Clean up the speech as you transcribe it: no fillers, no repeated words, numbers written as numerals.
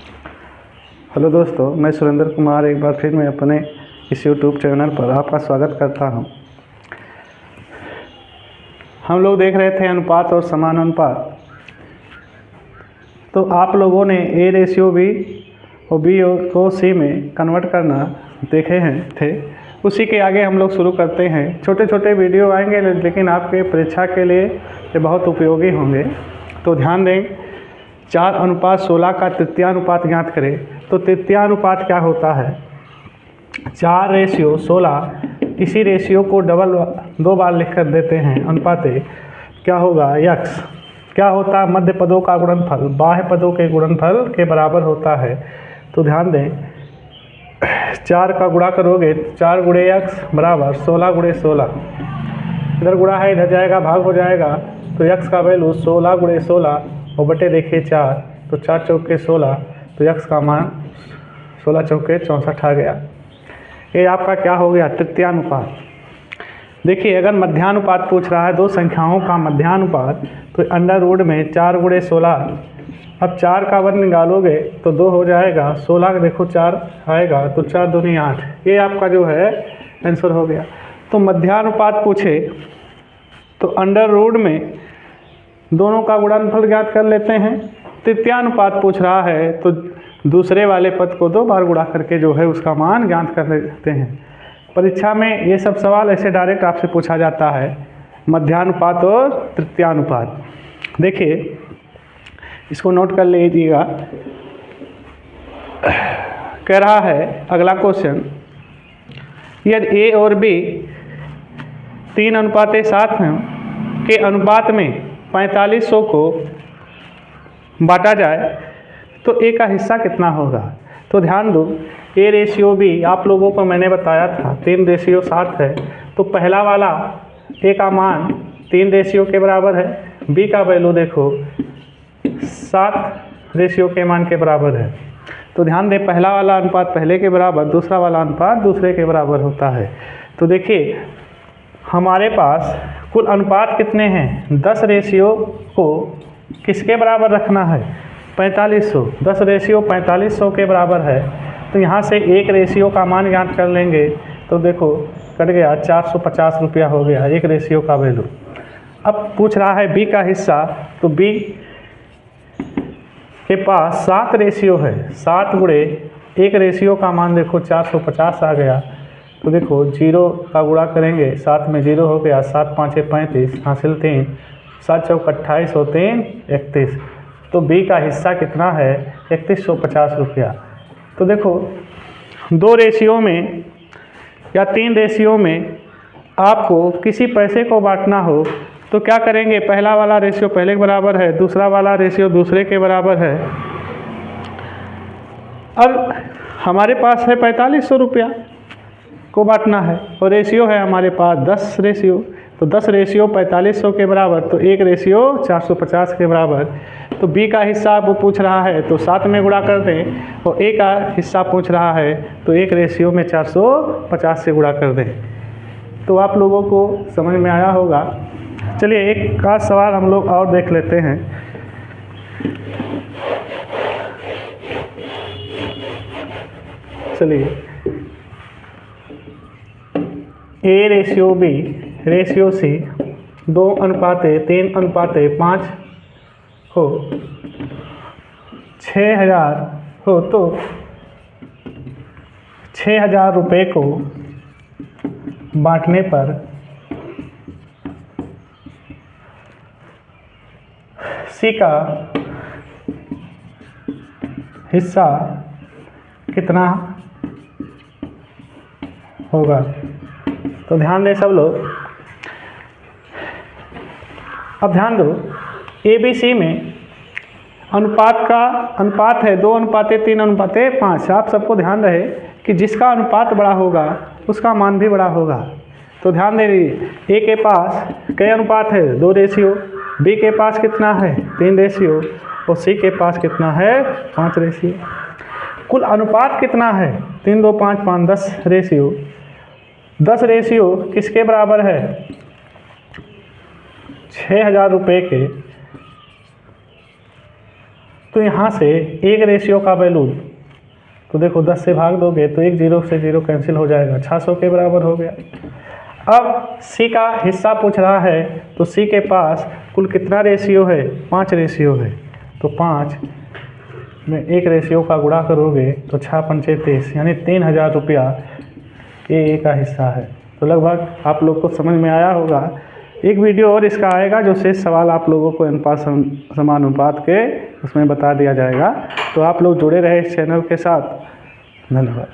Hello दोस्तों, मैं सुरेंद्र कुमार एक बार फिर मैं अपने इस यूट्यूब चैनल पर आपका स्वागत करता हूं। हम लोग देख रहे थे अनुपात और समानुपात। तो आप लोगों ने ए रेशियो बी और बी को सी में कन्वर्ट करना देखे थे। उसी के आगे हम लोग शुरू करते हैं। छोटे छोटे वीडियो आएंगे लेकिन आपके परीक्षा के लिए ये बहुत उपयोगी होंगे। तो ध्यान दें, 4:16 का तृतीयानुपात ज्ञात करें। तो तृतीयानुपात क्या होता है? 4:16। इसी रेशियो को डबल 2 बार लिख कर देते हैं। अनुपात क्या होगा? यक्स। क्या होता है? मध्य पदों का गुणनफल बाह्य पदों के गुणनफल के बराबर होता है। तो ध्यान दें, 4 का गुणा करोगे 4 गुणे यक्स बराबर 16 गुणे 16। इधर गुणा है, इधर जाएगा, भाग हो जाएगा। तो यक्स का वैल्यू 16 गुणे 16 और बटे देखिए 4। तो 4 चौके 16। तो यक्स का मान 16 चौके 64 आ गया। ये आपका क्या हो गया? तृतीयानुपात। देखिए, अगर मध्यानुपात पूछ रहा है, दो संख्याओं का मध्यानुपात, तो अंडर रूट में 4 गुणे 16। अब 4 का वन निकालोगे तो 2 हो जाएगा। 16 देखो 4 आएगा तो 4 दूनी 8। ये आपका जो है आंसर हो गया। तो मध्यानुपात पूछे तो अंडर रूट में दोनों का गुणनफल ज्ञात कर लेते हैं। तृतीयानुपात पूछ रहा है तो दूसरे वाले पद को 2 बार गुणा करके जो है उसका मान ज्ञात कर लेते हैं। परीक्षा में ये सब सवाल ऐसे डायरेक्ट आपसे पूछा जाता है, मध्यानुपात और तृतीयानुपात। देखिए, इसको नोट कर लीजिएगा। कह रहा है अगला क्वेश्चन, यदि ए और बी 3:7 के अनुपात में 4500 को बांटा जाए तो ए का हिस्सा कितना होगा? तो ध्यान दो, ए रेशियो बी आप लोगों को मैंने बताया था 3:7 है। तो पहला वाला ए का मान 3 के बराबर है। बी का वैल्यू देखो 7 के मान के बराबर है। तो ध्यान दें, पहला वाला अनुपात पहले के बराबर, दूसरा वाला अनुपात दूसरे के बराबर होता है। तो देखिए, हमारे पास कुल अनुपात कितने हैं? 10 रेशियो को किसके बराबर रखना है? 4500। 10 रेशियो 4500 के बराबर है। तो यहाँ से 1 रेशियो का मान ज्ञात कर लेंगे। तो देखो कट गया, 450 रुपया हो गया 1 रेशियो का वैल्यू। अब पूछ रहा है बी का हिस्सा। तो बी के पास 7 रेशियो है। 7 गुणे 1 रेशियो का मान देखो 450 आ गया। तो देखो 0 का गुणा करेंगे, 7 में 0 हो गया, 7 5 35 हासिल 3, 7 चौक 28 और 3 31। तो बी का हिस्सा कितना है? 3150 रुपया। तो देखो 2 रेशियो में या 3 रेशियो में आपको किसी पैसे को बांटना हो तो क्या करेंगे? पहला वाला रेशियो पहले के बराबर है, दूसरा वाला रेशियो दूसरे के बराबर है। अब हमारे पास है 4500 रुपया को बांटना है और रेशियो है हमारे पास 10 रेशियो। तो 10 रेशियो 4500 के बराबर, तो 1 रेशियो 450 के बराबर। तो बी का हिस्सा वो पूछ रहा है तो 7 में गुणा कर दें, और ए का हिस्सा पूछ रहा है तो 1 रेशियो में 450 से गुणा कर दें। तो आप लोगों को समझ में आया होगा। चलिए एक का सवाल हम लोग और देख लेते हैं। चलिए, A ratio B ratio C 2:3:5 हो 6000 हो तो 6000 रुपये को बांटने पर सी का हिस्सा कितना होगा? तो ध्यान दें सब लोग। अब ध्यान दो, ए बी सी में अनुपात है 2:3:5। आप सबको ध्यान रहे कि जिसका अनुपात बड़ा होगा उसका मान भी बड़ा होगा। तो ध्यान दे लीजिए, ए के पास कई अनुपात है? 2 रेशियो। बी के पास कितना है? 3 रेशियो। और सी के पास कितना है? 5 रेशियो। कुल अनुपात कितना है? 3 2 5 5 10 रेशियो। 10 रेशियो किसके बराबर है? 6000 रुपये के तो यहाँ से एक रेशियो का वैल्यू, तो देखो 10 से भाग दोगे तो एक 0 से 0 कैंसिल हो जाएगा, 600 के बराबर हो गया। अब सी का हिस्सा पूछ रहा है, तो सी के पास कुल कितना रेशियो है, 5 रेशियो है। तो 5 में एक रेशियो का गुणा करोगे तो 6 पंचे 30, यानी 3000 रुपया ए का हिस्सा है। तो लगभग आप लोग को समझ में आया होगा। एक वीडियो और इसका आएगा जो शेष सवाल आप लोगों को अनुपात समानुपात के उसमें बता दिया जाएगा। तो आप लोग जुड़े रहे इस चैनल के साथ। धन्यवाद।